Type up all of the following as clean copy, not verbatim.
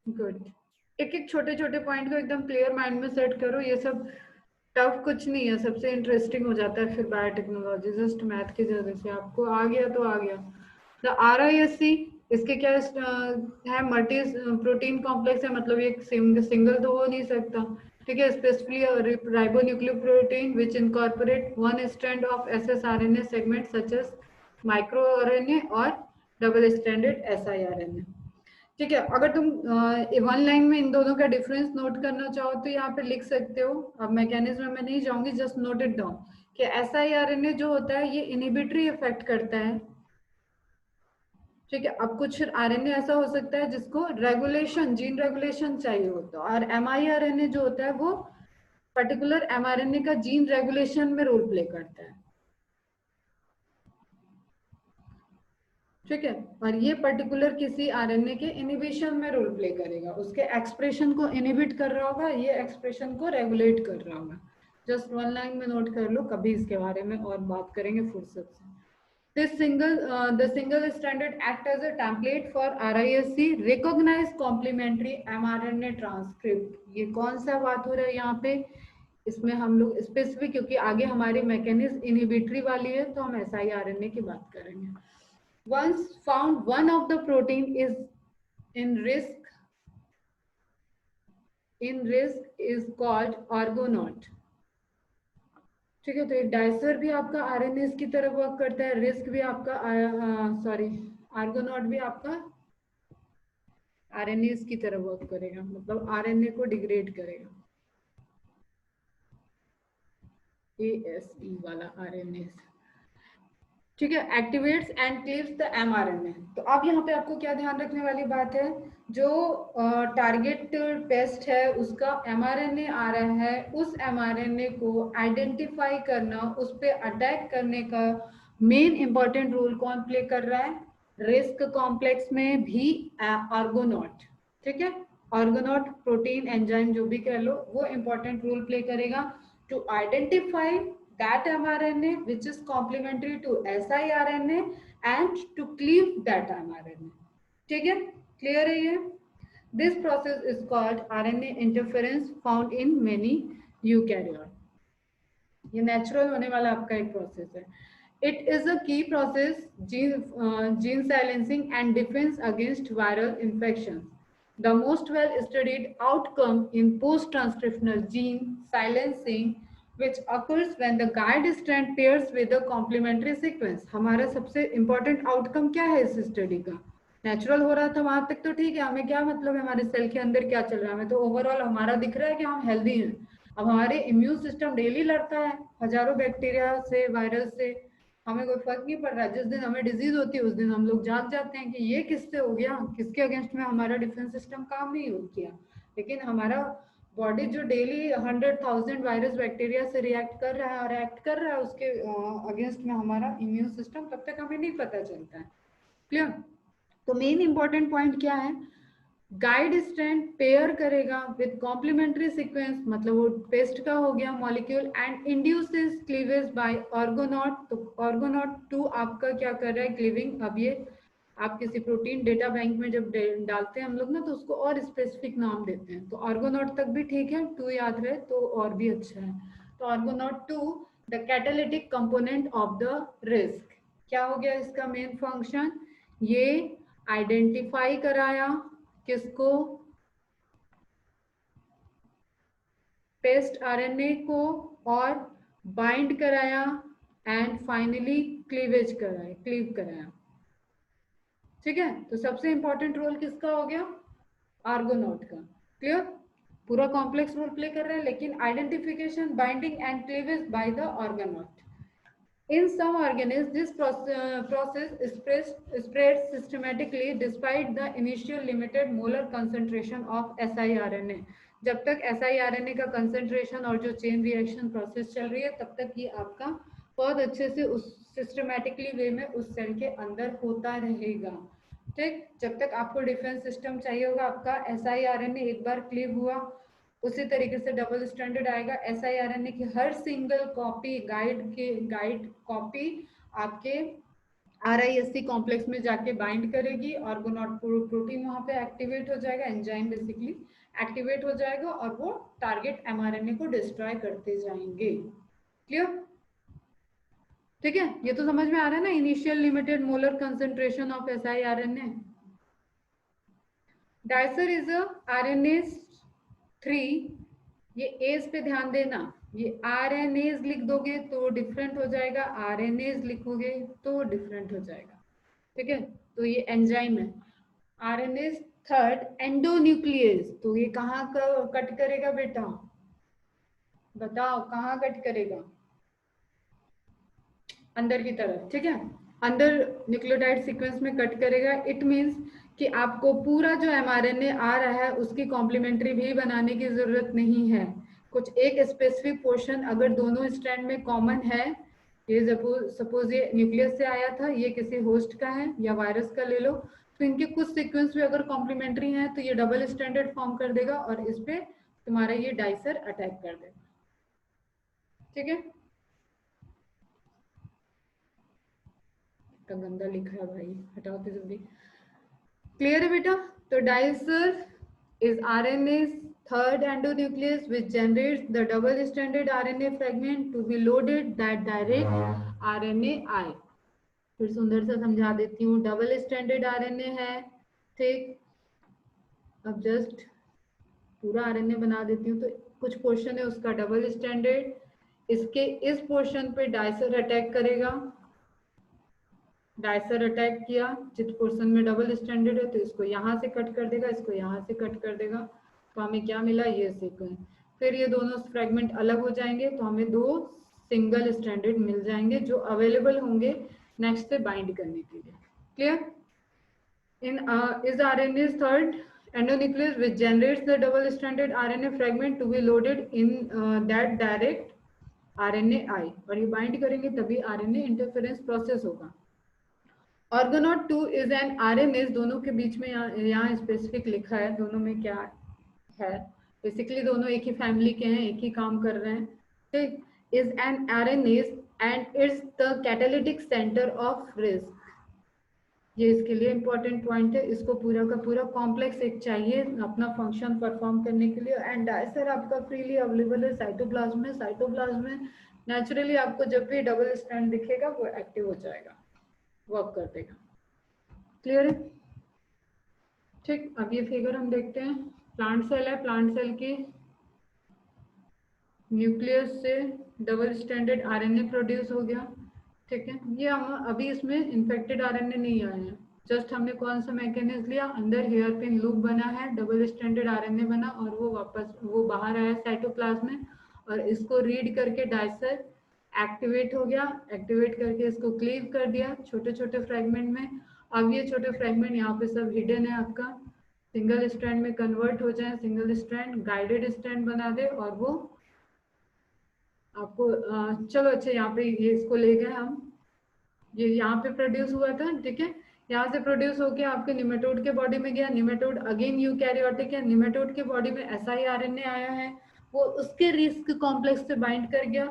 Good. एक एक छोटे छोटे पॉइंट को एकदम क्लियर माइंड में सेट करो, ये सब टफ कुछ नहीं है, सबसे इंटरेस्टिंग हो जाता है फिर बायोटेक्नोलॉजी। जस्ट मैथ की जगह से आपको आ गया तो आ गया। द RISC, इसके क्या है, मल्टी प्रोटीन कॉम्प्लेक्स है, मतलब ये सिंगल तो हो नहीं सकता। ठीक है, specifically ribonucleoprotein which incorporate one strand of ssRNA segment such as micro RNA और डबल स्ट्रैंडेड siRNA। ठीक है, अगर तुम वन लाइन में इन दोनों का डिफरेंस नोट करना चाहो तो यहाँ पे लिख सकते हो। अब मैकेनिज्म में नहीं जाऊंगी, जस्ट नोट इट डाउन कि siRNA जो होता है ये इनिबिटरी इफेक्ट करता है। ठीक है, अब कुछ RNA ऐसा हो सकता है जिसको रेगुलेशन, जीन रेगुलेशन चाहिए होता है, और miRNA जो होता है वो पर्टिकुलर mRNA का जीन रेगुलेशन में रोल प्ले करता है। ठीक है, और ये पर्टिकुलर किसी आरएनए के इनिबिशन में रोल प्ले करेगा, उसके एक्सप्रेशन को इनिबिट कर रहा होगा, ये एक्सप्रेशन को रेगुलेट कर रहा होगा। जस्ट वन लाइन में नोट कर लो, कभी इसके बारे में और बात करेंगे फुर्सत से। The single stranded act as a template for RISC recognize complementary mRNA transcript। ये कौन सा बात हो रहा है यहाँ पे, इसमें हम लोग स्पेसिफिक, क्योंकि आगे हमारी मैकेनिज्म इनहिबिटरी वाली है तो हम siRNA की बात करेंगे। Once found one of the protein is in risk is called argonaut। ठीक है, तो एक डाइसर भी आपका आरएनएस की तरह वर्क करता है, रिस्क भी आपका आर्गोनॉट भी आपका आरएनएस की तरह वर्क करेगा, मतलब आरएनए को डिग्रेड करेगा। ASE वाला आरएनएस। ठीक है, activates and cleaves the mRNA। तो अब यहाँ पे आपको क्या ध्यान रखने वाली बात है, जो टारगेट पेस्ट है उसका mRNA आ रहा है, उस mRNA को आइडेंटिफाई करना, उस पर अटैक करने का मेन इंपॉर्टेंट रोल कौन प्ले कर रहा है, रिस्क कॉम्प्लेक्स में भी आर्गोनॉट। ठीक है, आर्गोनॉट प्रोटीन एंजाइम जो भी कह लो, वो इंपॉर्टेंट रोल प्ले करेगा to identify that mRNA which is complementary to siRNA and to cleave that mRNA। ठीक है, क्लियर है ये। This process is called RNA interference found in many eukaryote। ये नेचुरल होने वाला आपका एक प्रोसेस है। इट इज अ की process gene silencing and defence against viral infection. The most well studied outcome in post transcriptional gene silencing which occurs when the guide strand pairs with a complementary sequence। हमारा सबसे important outcome क्या है इस study का, natural हो रहा था वहां तक तो ठीक है, हमें क्या मतलब है हमारे सेल के अंदर क्या चल रहा है, हमें तो ओवरऑल हमारा दिख रहा है कि हम हेल्दी हैं। अब हमारे इम्यून सिस्टम डेली लड़ता है हजारों बैक्टीरिया से, वायरस से, हमें कोई फर्क नहीं पड़ रहा। जिस दिन हमें डिजीज होती है उस दिन हम लोग जाग जाते हैं कि ये किससे हो गया, किसके अगेंस्ट में हमारा डिफेंस सिस्टम काम नहीं हो किया। लेकिन हमारा बॉडी जो डेली 100,000 वायरस बैक्टीरिया से रिएक्ट कर रहा है और एक्ट कर रहा है, उसके अगेंस्ट में हमारा इम्यून सिस्टम तब तक हमें नहीं पता चलता है। क्लियर। तो मेन इंपॉर्टेंट पॉइंट क्या है, गाइड स्ट्रैंड पेयर करेगा विद कॉम्प्लीमेंट्री सीक्वेंस, मतलब वो पेस्ट का हो गया molecule, and induces cleavage by argonaute. तो ऑर्गोनॉट 2 आपका क्या कर रहा है, क्लीविंग। अब ये आप किसी प्रोटीन डेटा बैंक में जब डालते हैं हम लोग ना, तो उसको और स्पेसिफिक नाम देते हैं। तो ऑर्गोनॉट तक भी ठीक है, 2 याद रहे तो और भी अच्छा है। तो argonaute 2 the catalytic component of the risk. क्या हो गया इसका मेन फंक्शन, ये आइडेंटिफाई कराया किसको, पेस्ट आरएनए को, और बाइंड कराया, एंड फाइनली क्लीवेज कराया, क्लीव कराया। ठीक है, तो सबसे इंपॉर्टेंट रोल किसका हो गया, आर्गोनॉट का। क्लियर, पूरा कॉम्प्लेक्स रोल प्ले कर रहा है, लेकिन identification, binding and cleavage by the argonaute. In some organisms, this process spreads systematically despite the initial limited molar concentration of siRNA। जब तक siRNA का कंसेंट्रेशन और जो चेन रिएक्शन प्रोसेस चल रही है, तब तक ये आपका बहुत अच्छे से उस सिस्टमेटिकली वे में उस सेल के अंदर होता रहेगा। ठीक, जब तक आपको डिफेंस सिस्टम चाहिए होगा, आपका siRNA एक बार क्लीव हुआ, उसी तरीके से डबल स्टैंडर्ड आएगा siRNA की हर सिंगल कॉपी, गाइड कॉपी आपके RISC कॉम्प्लेक्स में जाके बाइंड करेगी, ऑर्गोनॉट प्रोटीन वहां पे एक्टिवेट हो जाएगा, एंजाइम बेसिकली एक्टिवेट हो जाएगा और वो टारगेट mRNA को डिस्ट्रॉय करते जाएंगे। क्लियर? ठीक है, ये तो समझ में आ रहा है ना, initial limited molar concentration of siRNA। Dicer is a RNase 3, ये एज पे ध्यान देना, ये RNase लिख दोगे तो डिफरेंट हो जाएगा, RNase लिखोगे तो डिफरेंट हो जाएगा। ठीक है, तो ये एंजाइम है। RNase थर्ड एंडोन्यूक्लियस, तो ये कहाँ कट करेगा बेटा, बताओ कहाँ कट करेगा, अंदर की तरफ। ठीक है, अंदर न्यूक्लियोटाइड सीक्वेंस में कट करेगा। इट मींस कि आपको पूरा जो mRNA आ रहा है उसकी कॉम्प्लीमेंट्री भी बनाने की जरूरत नहीं है। कुछ एक स्पेसिफिक पोर्शन अगर दोनों स्ट्रैंड में कॉमन है, ये सपोज ये न्यूक्लियस से आया था, ये किसी होस्ट का है या वायरस का ले लो, तो इनके कुछ सीक्वेंस भी अगर कॉम्प्लीमेंट्री हैं तो ये डबल स्टैंडर्ड फॉर्म कर देगा और इस पे तुम्हारा ये डाइसर अटैक कर देगा। ठीक है, इतना गंदा लिखा है भाई, हटाओ तो जल्दी। क्लियर है बेटा? तो dicer is RNA's third endonuclease which generates the double stranded RNA fragment to be loaded that direct RNAi। फिर सुंदर से समझा देती हूँ, डबल स्टैंडर्ड RNA है, ठीक। अब जस्ट पूरा RNA बना देती हूँ, तो कुछ पोर्शन है उसका डबल स्टैंडर्ड, इसके इस पोर्शन पे डाइसर अटैक करेगा, डाइसर अटैक किया, जिस पोर्शन में डबल स्टैंडर्ड है तो इसको यहाँ से कट कर देगा, इसको यहाँ से कट कर देगा, तो हमें क्या मिला, ये सीक्वेंस। फिर ये दोनों फ्रेगमेंट अलग हो जाएंगे तो हमें दो सिंगल स्टैंडर्ड मिल जाएंगे जो अवेलेबल होंगे नेक्स्ट से बाइंड करने के लिए। Clear? In is RNA's third endonuclease which generates the double stranded RNA fragment to be loaded in that direct RNAi, और ये बाइंड करेंगे तभी RNA इंटरफेरेंस प्रोसेस होगा। ऑर्गोनॉट 2 इज एन RNase, दोनों के बीच में यहाँ स्पेसिफिक लिखा है दोनों में क्या है, बेसिकली दोनों एक ही फैमिली के हैं, एक ही काम कर रहे हैं। ठीक, is an RNase and it's the catalytic centre of risk. ये इसके लिए इंपॉर्टेंट पॉइंट है, इसको पूरा का पूरा कॉम्प्लेक्स एक चाहिए अपना फंक्शन परफॉर्म करने के लिए। एंड डाइसर आपका फ्रीली अवेलेबल है साइटोप्लाज्म में, साइटोप्लाज्म में नेचुरली आपको जब भी डबल स्ट्रैंड दिखेगा वो एक्टिव हो जाएगा, वर्क कर देगा। क्लियर है? ठीक, अब ये फिगर हम देखते हैं, प्लांट सेल है, प्लांट सेल की न्यूक्लियस से डबल स्टैंडर्ड RNA प्रोड्यूस हो गया। ठीक है, ये हम अभी इसमें इन्फेक्टेड RNA नहीं आए हैं, जस्ट हमने कौन सा मैकेनिज्म लिया, अंदर हेयर पिन लूप बना है, डबल स्टैंडर्ड RNA बना और वो वापस वो बाहर आया साइटोप्लाज्म में, और इसको रीड करके डाइसर एक्टिवेट हो गया, एक्टिवेट करके इसको क्लीव कर दिया छोटे छोटे फ्रेगमेंट में। अब ये छोटे फ्रेगमेंट यहाँ पे सब हिडन है आपका, सिंगल स्ट्रैंड में कन्वर्ट हो जाए, सिंगल स्ट्रैंड गाइडेड स्ट्रैंड बना दे और वो आपको चलो अच्छा यहाँ पे ये इसको ले गए हम, ये यहाँ पे प्रोड्यूस हुआ था। ठीक है, यहाँ से प्रोड्यूस होके आपके निमेटोड के बॉडी में गया, निमेटोड अगेन यूकैरियोटिक है, निमेटोड के बॉडी में siRNA आया है, वो उसके रिस्क कॉम्प्लेक्स से बाइंड कर गया।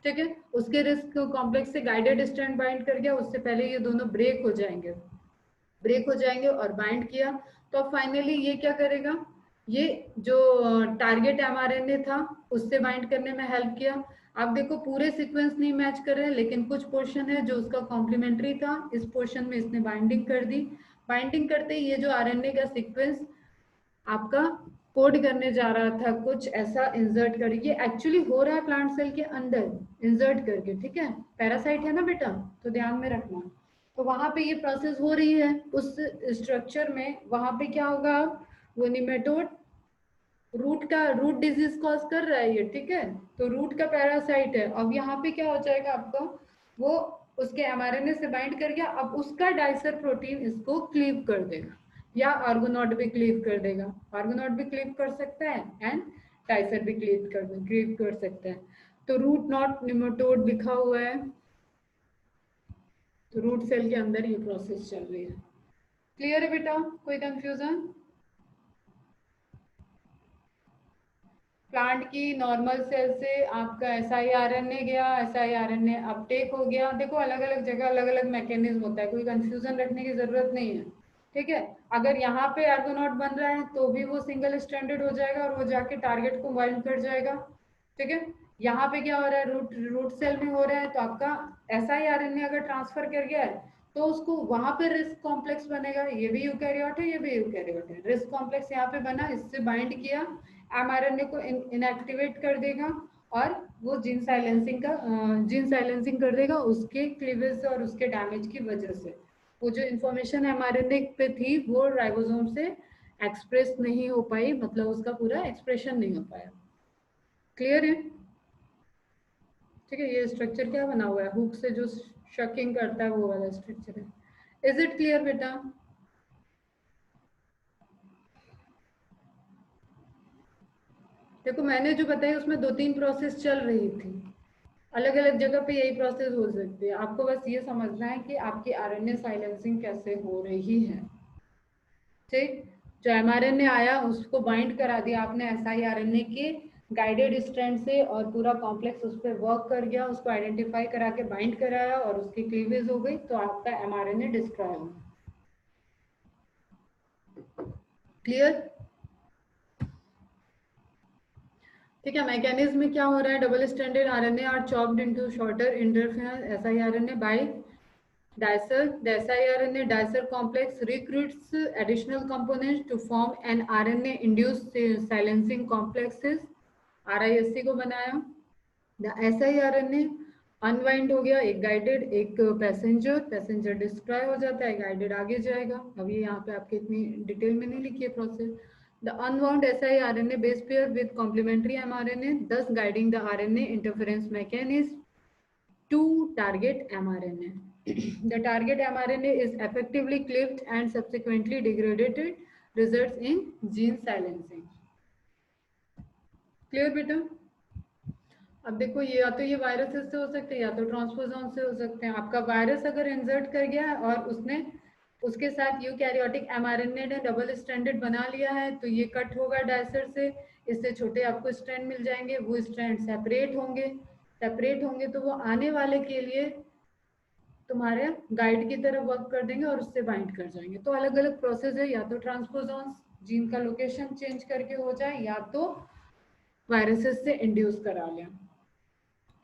ठीक है, उसके रिस्क कॉम्प्लेक्स से गाइडेड स्ट्रैंड बाइंड कर गया, उससे पहले ये दोनों ब्रेक हो जाएंगे, ब्रेक हो जाएंगे और बाइंड किया, तो अब फाइनली ये क्या करेगा, ये जो टारगेट mRNA था उससे बाइंड करने में हेल्प किया। आप देखो पूरे सीक्वेंस नहीं मैच कर रहे हैं, लेकिन कुछ पोर्शन है जो उसका कॉम्प्लीमेंट्री था, इस पोर्शन में इसने बाइंडिंग कर दी, बाइंडिंग करते ही ये जो RNA का सीक्वेंस आपका कोड करने जा रहा था कुछ ऐसा इंसर्ट करके, एक्चुअली हो रहा है प्लांट सेल के अंदर इंसर्ट करके। ठीक है, पैरासाइट है ना बेटा, तो ध्यान में रखना, तो वहां पे ये प्रोसेस हो रही है उस स्ट्रक्चर में, वहां पे क्या होगा, वो निमेटोड रूट डिजीज कॉज कर रहा है ये। ठीक है, तो रूट का पैरासाइट है, अब यहाँ पे क्या हो जाएगा आपका, वो उसके mRNA से बाइंड कर गया, अब उसका डाइसर प्रोटीन इसको क्लीव कर देगा, या आर्गोनॉट भी क्लीव कर देगा, आर्गोनॉट भी क्लीव कर सकता है एंड डाइसर भी क्लीव कर सकता है। तो रूट नॉट निमेटोड लिखा हुआ है, तो रूट सेल के अंदर ये प्रोसेस चल रही है। क्लियर है बेटा, कोई कंफ्यूजन? प्लांट की नॉर्मल सेल से आपका siRNA गया, siRNA अपटेक हो गया। देखो अलग अलग जगह अलग अलग मैकेनिज्म होता है, कोई कंफ्यूजन रखने की जरूरत नहीं है, ठीक है। अगर यहाँ पे आर्गोनॉट बन रहा है तो भी वो सिंगल स्ट्रैंडेड हो जाएगा और वो जाके टारगेट को बाइंड कर जाएगा, ठीक है। यहाँ पे क्या हो रहा है, रूट रूट सेल में हो रहा है, तो आपका siRNA अगर ट्रांसफर कर गया है तो उसको वहां पे रिस्क कॉम्प्लेक्स बनेगा, ये भी यूकैरियोट है, ये भी यूकैरियोट है, रिस्क कॉम्प्लेक्स यहाँ पे बना, इससे बाइंड किया, एमआरएनए को इनएक्टिवेट कर देगा और वो जीन साइलेंसिंग कर देगा उसके क्लीवेज से और उसके डैमेज की वजह से। वो जो इन्फॉर्मेशन एमआरएनए पे थी वो राइबोसोम से एक्सप्रेस नहीं हो पाई, मतलब उसका पूरा एक्सप्रेशन नहीं हो पाया। क्लियर है? ठीक है। ये स्ट्रक्चर क्या बना हुआ है, हुक से जो शकिंग करता है वो वाला स्ट्रक्चर है। इज इट क्लियर बेटा? देखो मैंने जो बताया उसमें 2-3 प्रोसेस चल रही थी, अलग अलग जगह पे यही प्रोसेस हो सकती है। आपको बस ये समझना है कि आपकी आरएनए साइलेंसिंग कैसे हो रही है, ठीक। जो एमआरएनए आया उसको बाइंड करा दिया आपने siRNA के गाइडेड स्ट्रैंड से और पूरा कॉम्प्लेक्स उस पर वर्क कर गया, उसको आइडेंटिफाई करा के बाइंड कराया और उसकी क्लीवेज हो गई, तो आपका एमआरएनए डिस्ट्रॉय हो। क्लियर? ठीक है। मैकेनिज्म में क्या हो रहा है, double stranded RNA are chopped into shorter interference siRNA बाय dicer. The siRNA dicer complex recruits additional components to form an RNA induced silencing complexes, RISC को बनाया। The siRNA अनवाइंड हो गया, एक गाइडेड एक पैसेंजर डिस्ट्रॉय हो जाता है, गाइडेड आगे जाएगा। अभी यहाँ पे आपके इतनी डिटेल में नहीं लिखी है process. The unwound siRNA base pair with complementary mRNA, thus guiding the RNA interference mechanism to target mRNA. The target mRNA is effectively cleaved and subsequently degraded, results in gene silencing. Clear बेटा? अब देखो ये या तो ये viruses से हो सकते हैं या तो ट्रांसपोजोन से हो सकते हैं। आपका वायरस अगर इंसर्ट कर गया है और उसने उसके साथ यूकैरियोटिक एमआरएनए ने डबल स्ट्रैंडेड बना लिया है, तो ये कट होगा डायसर से, इससे छोटे आपको स्ट्रैंड मिल जाएंगे, वो स्ट्रैंड सेपरेट होंगे तो वो आने वाले के लिए तुम्हारे गाइड की तरह वर्क कर देंगे और उससे बाइंड कर जाएंगे। तो अलग अलग प्रोसेस है, या तो ट्रांसपोजॉन्स जीन का लोकेशन चेंज करके हो जाए या तो वायरसेस से इंड्यूस करा लें।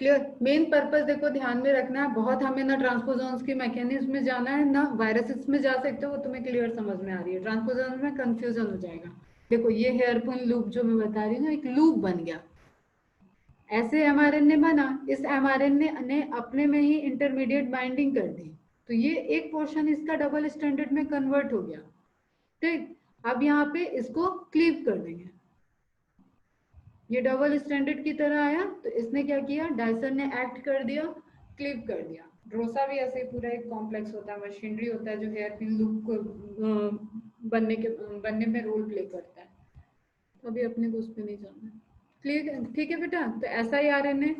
क्लियर? मेन पर्पस देखो ध्यान में रखना है, बहुत हमें ना ट्रांसपोजॉन्स की मैकेनिज्म में जाना है ना वायरसेस में जा सकते हो, वो तुम्हें क्लियर समझ में आ रही है। ट्रांसपोजॉन्स में कंफ्यूजन हो जाएगा। देखो ये हेयरपिन लूप जो मैं बता रही हूँ ना, एक लूप बन गया, ऐसे एमआरएनए बना, इस एमआरएनए ने अपने में ही इंटरमीडिएट बाइंडिंग कर दी, तो ये एक पोर्शन इसका डबल स्ट्रैंडेड में कन्वर्ट हो गया, ठीक। अब यहाँ पे इसको क्लीव कर देंगे, ये डबल स्टैंडर्ड की तरह आया, तो इसने क्या किया, डाइसर ने एक्ट कर दिया, क्लिप कर दिया। ड्रोसा भी ऐसे पूरा एक कॉम्प्लेक्स होता है, मशीनरी होता है जो हेयर पिन लूप को बनने में रोल प्ले करता है। तो अभी अपने को उस पर नहीं जाना है। क्लियर? ठीक है बेटा। तो siRNA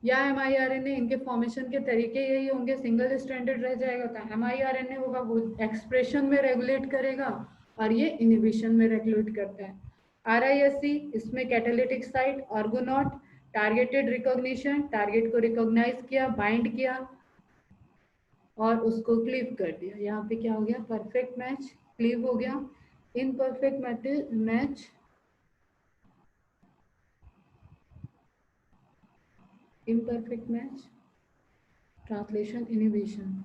या mRNA इनके फॉर्मेशन के तरीके यही होंगे, सिंगल स्टैंडर्ड रह जाएगा, तो mRNA होगा वो एक्सप्रेशन में रेगुलेट करेगा और ये इनिबिशन में रेगुलेट करता है। RISC इसमें catalytic site, आर्गोनॉट, targeted recognition, target को रिकॉग्नाइज किया, बाइंड किया और उसको क्लीव कर दिया। यहाँ पे क्या हो गया, परफेक्ट मैच, क्लीव हो गया। Imperfect match, imperfect match, translation, inhibition.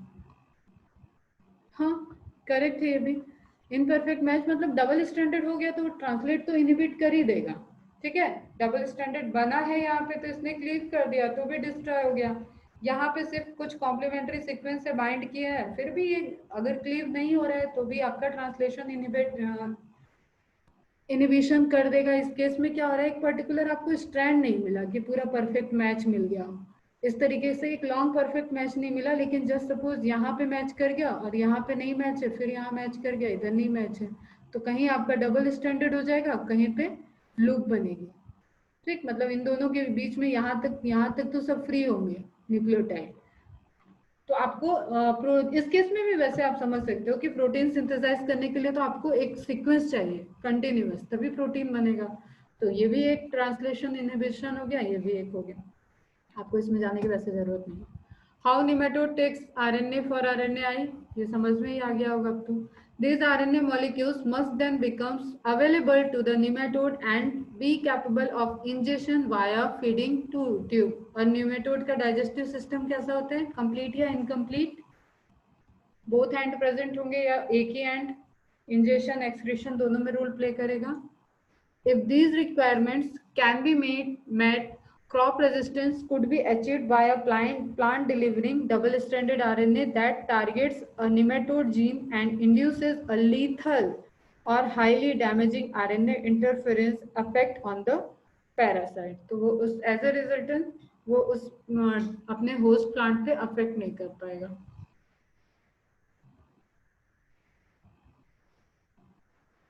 हाँ करेक्ट है ये भी। इनपरफेक्ट मैच मतलब डबल स्टैंडर्ड हो गया तो ट्रांसलेट तो इनिबिट कर ही देगा, ठीक है। डबल स्टैंडर्ड बना है यहाँ पे तो इसने क्लीव कर दिया तो भी डिस्ट्रॉय हो गया। यहाँ पे सिर्फ कुछ कॉम्प्लीमेंट्री सीक्वेंस से बाइंड किया है, फिर भी ये अगर क्लीव नहीं हो रहा है तो भी आपका ट्रांसलेशन इनिबिशन कर देगा। इस केस में क्या हो रहा है, एक पर्टिकुलर आपको स्ट्रैंड नहीं मिला कि पूरा परफेक्ट मैच मिल गया, इस तरीके से एक लॉन्ग परफेक्ट मैच नहीं मिला, लेकिन जस्ट सपोज यहाँ पे मैच कर गया और यहाँ पे नहीं मैच है, फिर यहाँ मैच कर गया, इधर नहीं मैच है, तो कहीं आपका डबल स्टैंडर्ड हो जाएगा, कहीं पे लूप बनेगी, ठीक। मतलब इन दोनों के बीच में यहाँ तक तो सब फ्री होंगे न्यूक्लियोटाइड। तो आपको इस केस में भी वैसे आप समझ सकते हो कि प्रोटीन सिंथेसाइज करने के लिए तो आपको एक सीक्वेंस चाहिए कंटिन्यूअस, तभी प्रोटीन बनेगा। तो ये भी एक ट्रांसलेशन इनहिबिशन हो गया, ये भी एक हो गया। आपको इसमें जाने की वैसे जरूरत नहीं। How nematode takes RNA for RNAi, ये समझ में ही आ गया होगा अब तो। These RNA molecules must then becomes available to the nematode and be capable of ingestion via feeding tube। और nematode का digestive system कैसा होता है, complete या incomplete, both hand present होंगे या एक ही hand, ingestion excretion दोनों में रोल प्ले करेगा। If these requirements can be met, crop resistance could be achieved by a plant delivering double-stranded RNA that targets a nematode gene and induces a lethal or highly damaging RNA interference effect on the parasite। तो वो उस as a resultant वो उस अपने host plant पे affect नहीं कर पाएगा।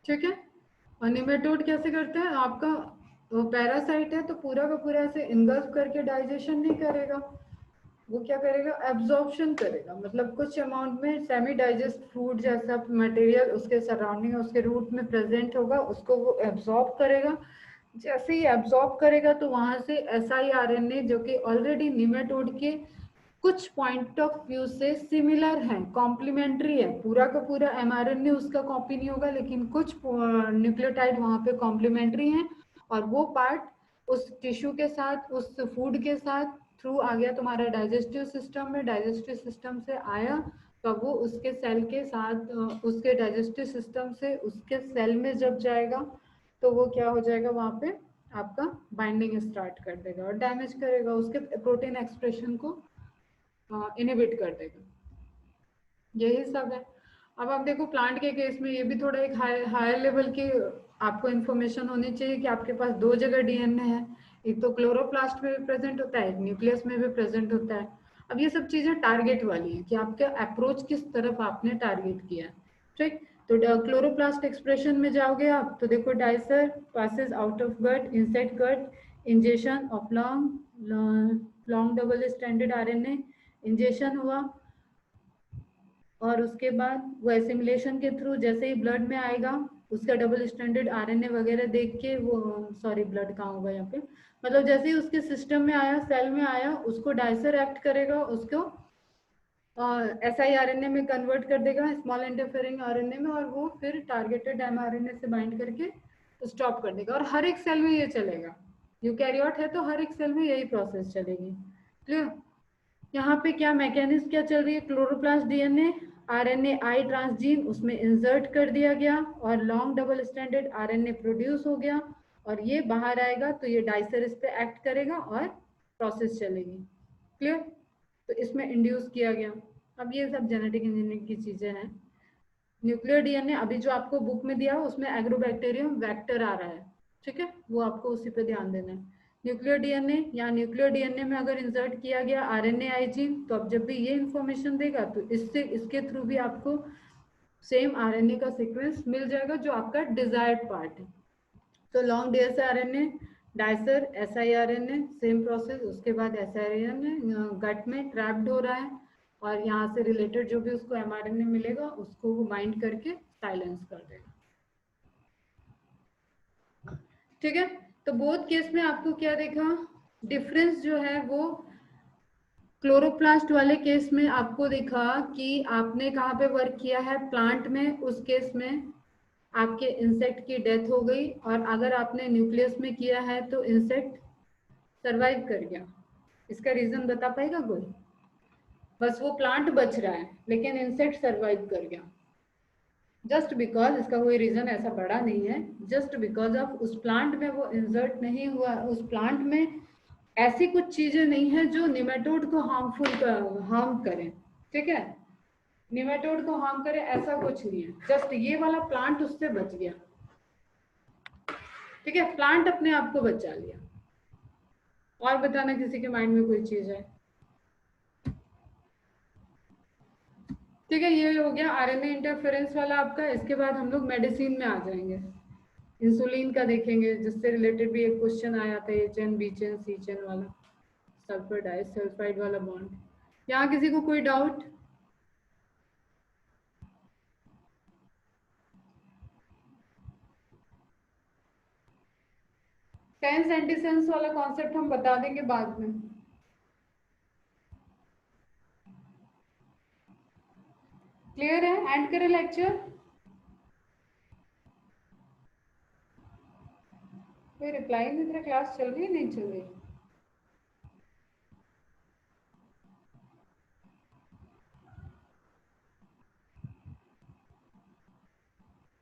ठीक है। और निमेटोड कैसे करता है, आपका पैरासाइट है तो पूरा का पूरा ऐसे इनगल्फ करके डाइजेशन नहीं करेगा, वो क्या करेगा, एब्जॉर्प्शन करेगा। मतलब कुछ अमाउंट में सेमी डाइजेस्ट फूड जैसा मटेरियल उसके सराउंडिंग उसके रूट में प्रेजेंट होगा, उसको वो एब्जॉर्ब करेगा। जैसे ही एब्जॉर्ब करेगा तो वहां से siRNA जो कि ऑलरेडी निमेटोड के कुछ पॉइंट ऑफ व्यू से सिमिलर है, कॉम्प्लीमेंट्री है, पूरा का पूरा mRNA उसका कॉपी नहीं होगा, लेकिन कुछ न्यूक्लियोटाइड वहां पे कॉम्प्लीमेंट्री हैं, और वो पार्ट उस टिश्यू के साथ उस फूड के साथ थ्रू आ गया तुम्हारा डाइजेस्टिव सिस्टम में, डाइजेस्टिव सिस्टम से आया तो वो उसके सेल के साथ उसके डाइजेस्टिव सिस्टम से उसके सेल में जब जाएगा तो वो क्या हो जाएगा, वहां पे आपका बाइंडिंग स्टार्ट कर देगा और डैमेज करेगा, उसके प्रोटीन एक्सप्रेशन को इनहिबिट कर देगा। यही सब है। अब आप देखो प्लांट के केस में ये भी थोड़ा एक हायर लेवल की आपको इन्फॉर्मेशन होनी चाहिए कि आपके पास दो जगह डीएनए है, एक तो क्लोरोप्लास्ट में भी प्रेजेंट होता है, एक न्यूक्लियस में भी प्रेजेंट होता है। अब ये सब चीजें टारगेट वाली है कि आपका अप्रोच किस तरफ आपने टारगेट किया, ठीक। तो क्लोरोप्लास्ट एक्सप्रेशन में जाओगे आप तो देखो dicer passes out of gut inside gut, injection of long double standard RNA injection हुआ, और उसके बाद वो एसिमिलेशन के थ्रू जैसे ही ब्लड में आएगा उसका डबल स्टैंडर्ड आरएनए वगैरह देख के वो, सॉरी ब्लड कहाँ होगा यहाँ पे, मतलब जैसे ही उसके सिस्टम में आया सेल में आया उसको डाइसर एक्ट करेगा, उसको siRNA में कन्वर्ट कर देगा स्मॉल इंटरफेरिंग आरएनए में, और वो फिर टारगेटेड mRNA से बाइंड करके स्टॉप कर देगा। और हर एक सेल में ये चलेगा, यूकैरियोट है तो हर एक सेल में यही प्रोसेस चलेगी। क्लियर। यहाँ पे क्या मैकेनिज्म क्या चल रही है, क्लोरोप्लास्ट डीएनए आरएनए आई ट्रांसजीन उसमें इंसर्ट कर दिया गया और long double standard RNA produce हो गया, और ये बाहर आएगा तो ये डाइसर इस पे एक्ट करेगा और प्रोसेस चलेगी। क्लियर। तो इसमें इंड्यूस किया गया। अब ये सब जेनेटिक इंजीनियरिंग की चीजें हैं। न्यूक्लियर डीएनए अभी जो आपको बुक में दिया उसमें एग्रोबैक्टीरियम वेक्टर आ रहा है, ठीक है, वो आपको उसी पे ध्यान देना है। न्यूक्लियर डीएनए या न्यूक्लियर डीएनए में अगर इंसर्ट किया गया आरएनए आई जीन तो अब जब भी ये इंफॉर्मेशन देगा तो इससे इसके थ्रू भी आपको सेम आरएनए का सीक्वेंस मिल जाएगा जो आपका डिजायर्ड पार्ट है। तो long DSA RNA dicer siRNA same process, उसके बाद siRNA गट में ट्रैप्ड हो रहा है और यहाँ से रिलेटेड जो भी उसको mRNA मिलेगा उसको वो बाइंड करके साइलेंस कर देगा। ठीक है। तो बोथ केस में आपको क्या देखा, डिफरेंस जो है वो क्लोरोप्लास्ट वाले केस में आपको दिखा कि आपने कहाँ पे वर्क किया है, प्लांट में, उस केस में आपके इंसेक्ट की डेथ हो गई, और अगर आपने न्यूक्लियस में किया है तो इंसेक्ट सरवाइव कर गया। इसका रीजन बता पाएगा कोई? बस वो प्लांट बच रहा है लेकिन इंसेक्ट सरवाइव कर गया, जस्ट बिकॉज, इसका कोई रीजन ऐसा बड़ा नहीं है, जस्ट बिकॉज ऑफ उस प्लांट में वो इंसर्ट नहीं हुआ, उस प्लांट में ऐसी कुछ चीजें नहीं है जो निमेटोड को हार्म करें। ठीक है, निमेटोड को हार्म करे ऐसा कुछ नहीं है, जस्ट ये वाला प्लांट उससे बच गया। ठीक है, प्लांट अपने आप को बचा लिया। और बताना किसी के माइंड में कोई चीज है? ठीक है, ये हो गया आरएनए इंटरफेरेंस वाला आपका। इसके बाद हम लोग मेडिसिन में आ जाएंगे, इंसुलिन का देखेंगे, जिससे रिलेटेड भी एक क्वेश्चन आया था, एच एन बी चेन सी चेन वाला, सल्फर डाइसल्फाइड वाला बॉन्ड। यहाँ किसी को कोई डाउट? टेंस एंटीसेंस वाला कॉन्सेप्ट हम बता देंगे बाद में। क्लियर है? एंड करें लेक्चर? कोई रिप्लाई नहीं दे रहा। क्लास चल रही है नहीं चल रही?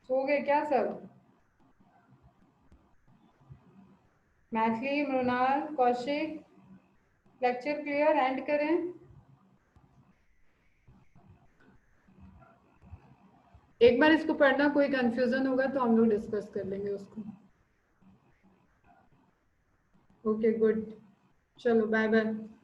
सो गए क्या सब? Maithili, Mrinal, Kaushik, lecture clear? End करें? एक बार इसको पढ़ना, कोई कंफ्यूजन होगा तो हम लोग डिस्कस कर लेंगे उसको। ओके गुड, चलो बाय बाय।